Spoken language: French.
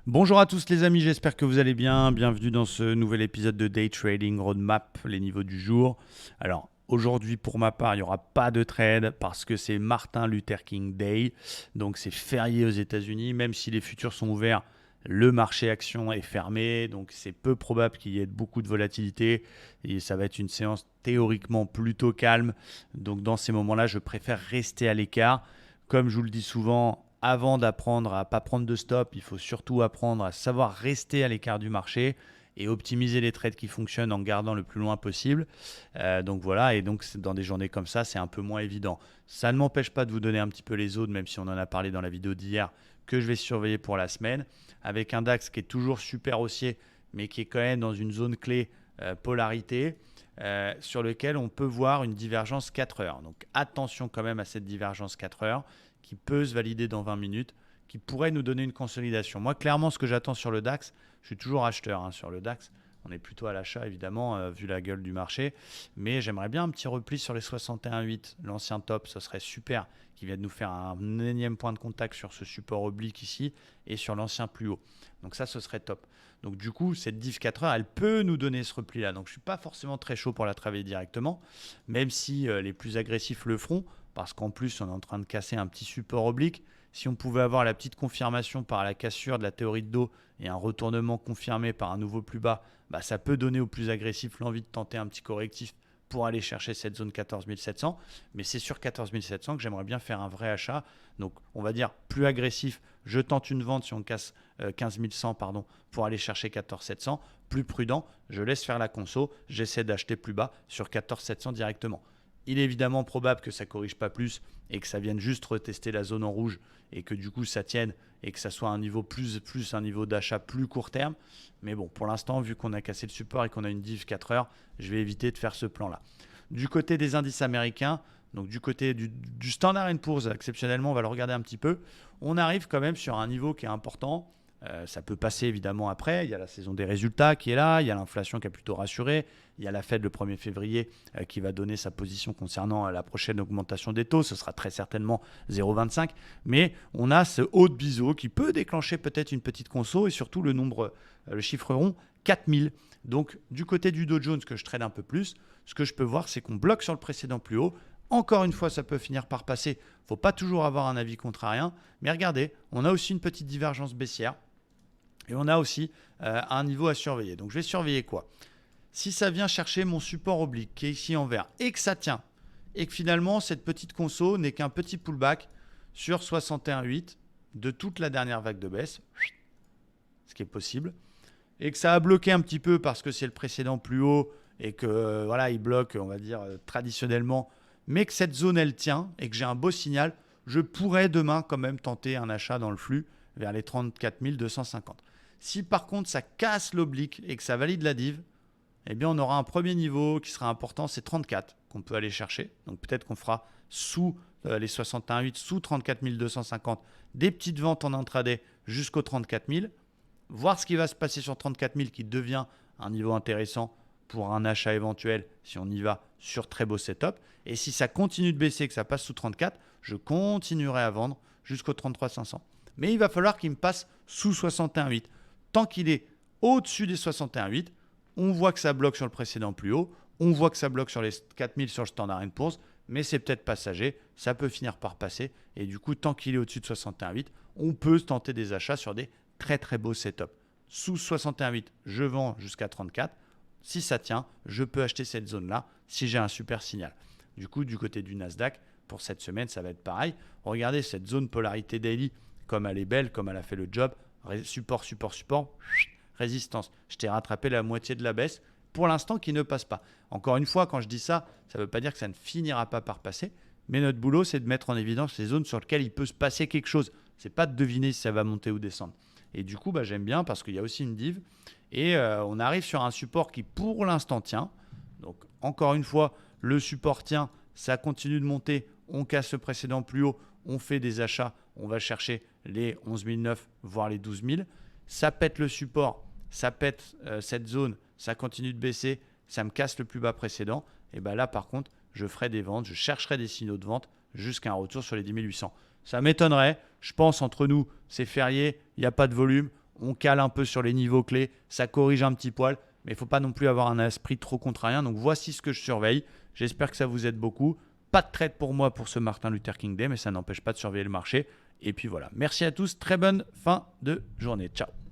Bonjour à tous les amis, j'espère que vous allez bien. Bienvenue dans ce nouvel épisode de Day Trading Roadmap, les niveaux du jour. Alors aujourd'hui pour ma part, il n'y aura pas de trade parce que c'est Martin Luther King Day. Donc c'est férié aux États-Unis, même si les futurs sont ouverts. Le marché action est fermé, donc c'est peu probable qu'il y ait beaucoup de volatilité et ça va être une séance théoriquement plutôt calme. Donc dans ces moments-là, je préfère rester à l'écart. Comme je vous le dis souvent, avant d'apprendre à ne pas prendre de stop, il faut surtout apprendre à savoir rester à l'écart du marché et optimiser les trades qui fonctionnent en gardant le plus loin possible. Donc voilà, et donc dans des journées comme ça, c'est un peu moins évident. Ça ne m'empêche pas de vous donner un petit peu les zones, même si on en a parlé dans la vidéo d'hier, que je vais surveiller pour la semaine, avec un DAX qui est toujours super haussier, mais qui est quand même dans une zone clé polarité. Sur lequel on peut voir une divergence 4 heures. Donc attention quand même à cette divergence 4 heures qui peut se valider dans 20 minutes, qui pourrait nous donner une consolidation. Moi, clairement, ce que j'attends sur le DAX, je suis toujours acheteur sur le DAX. On est plutôt à l'achat, évidemment, vu la gueule du marché. Mais j'aimerais bien un petit repli sur les 61,8. L'ancien top, ce serait super, qui vient de nous faire un énième point de contact sur ce support oblique ici et sur l'ancien plus haut. Donc ça, ce serait top. Donc du coup, cette div 4 heures, elle peut nous donner ce repli-là. Donc je ne suis pas forcément très chaud pour la travailler directement, même si les plus agressifs le feront, parce qu'en plus, on est en train de casser un petit support oblique. Si on pouvait avoir la petite confirmation par la cassure de la théorie de dos et un retournement confirmé par un nouveau plus bas, ça peut donner aux plus agressifs l'envie de tenter un petit correctif pour aller chercher cette zone 14 700. Mais c'est sur 14 700 que j'aimerais bien faire un vrai achat. Donc on va dire plus agressif, je tente une vente si on casse 15 100 pour aller chercher 14 700. Plus prudent, je laisse faire la conso, j'essaie d'acheter plus bas sur 14 700 directement. Il est évidemment probable que ça ne corrige pas plus et que ça vienne juste retester la zone en rouge et que du coup ça tienne et que ça soit un niveau plus un niveau d'achat plus court terme. Mais bon, pour l'instant, vu qu'on a cassé le support et qu'on a une div 4 heures, je vais éviter de faire ce plan-là. Du côté des indices américains, donc du côté du Standard & Poor's, exceptionnellement, on va le regarder un petit peu, on arrive quand même sur un niveau qui est important. Ça peut passer évidemment après. Il y a la saison des résultats qui est là. Il y a l'inflation qui a plutôt rassuré. Il y a la Fed le 1er février qui va donner sa position concernant la prochaine augmentation des taux. Ce sera très certainement 0,25. Mais on a ce haut de biseau qui peut déclencher peut-être une petite conso et surtout le chiffre rond 4000. Donc du côté du Dow Jones que je trade un peu plus, ce que je peux voir c'est qu'on bloque sur le précédent plus haut. Encore une fois, ça peut finir par passer. Il ne faut pas toujours avoir un avis contrarien. Mais regardez, on a aussi une petite divergence baissière. Et on a aussi un niveau à surveiller. Donc je vais surveiller quoi? Si ça vient chercher mon support oblique qui est ici en vert et que ça tient, et que finalement cette petite conso n'est qu'un petit pullback sur 61,8 de toute la dernière vague de baisse, ce qui est possible, et que ça a bloqué un petit peu parce que c'est le précédent plus haut et que voilà, il bloque, on va dire, traditionnellement, mais que cette zone elle tient et que j'ai un beau signal, je pourrais demain quand même tenter un achat dans le flux vers les 34 250. Si par contre ça casse l'oblique et que ça valide la div, eh bien on aura un premier niveau qui sera important, c'est 34 qu'on peut aller chercher. Donc peut-être qu'on fera sous les 61,8, sous 34 250, des petites ventes en intraday jusqu'aux 34 000. Voir ce qui va se passer sur 34 000 qui devient un niveau intéressant pour un achat éventuel si on y va sur très beau setup. Et si ça continue de baisser, que ça passe sous 34, je continuerai à vendre jusqu'aux 33 500. Mais il va falloir qu'il me passe sous 61,8. Tant qu'il est au-dessus des 61,8, on voit que ça bloque sur le précédent plus haut, on voit que ça bloque sur les 4000 sur le Standard & Poor's, mais c'est peut-être passager, ça peut finir par passer. Et du coup, tant qu'il est au-dessus de 61,8, on peut se tenter des achats sur des très très beaux setups. Sous 61,8, je vends jusqu'à 34. Si ça tient, je peux acheter cette zone-là si j'ai un super signal. Du coup, du côté du Nasdaq, pour cette semaine, ça va être pareil. Regardez cette zone polarité daily, comme elle est belle, comme elle a fait le job. Support, support, support, résistance. Je t'ai rattrapé la moitié de la baisse, pour l'instant qui ne passe pas. Encore une fois, quand je dis ça, ça ne veut pas dire que ça ne finira pas par passer, mais notre boulot, c'est de mettre en évidence les zones sur lesquelles il peut se passer quelque chose. Ce n'est pas de deviner si ça va monter ou descendre. Et du coup, j'aime bien parce qu'il y a aussi une div. Et on arrive sur un support qui, pour l'instant, tient. Donc, encore une fois, le support tient, ça continue de monter, on casse le précédent plus haut, on fait des achats, on va chercher les 11 900, voire les 12 000. Ça pète le support, ça pète cette zone, ça continue de baisser, ça me casse le plus bas précédent. Et là, par contre, je ferai des ventes, je chercherai des signaux de vente jusqu'à un retour sur les 10 800. Ça m'étonnerait, je pense entre nous, c'est férié, il n'y a pas de volume, on cale un peu sur les niveaux clés, ça corrige un petit poil, mais il ne faut pas non plus avoir un esprit trop contrariant. Donc voici ce que je surveille. J'espère que ça vous aide beaucoup. Pas de trade pour moi pour ce Martin Luther King Day, mais ça n'empêche pas de surveiller le marché. Et puis voilà. Merci à tous. Très bonne fin de journée. Ciao.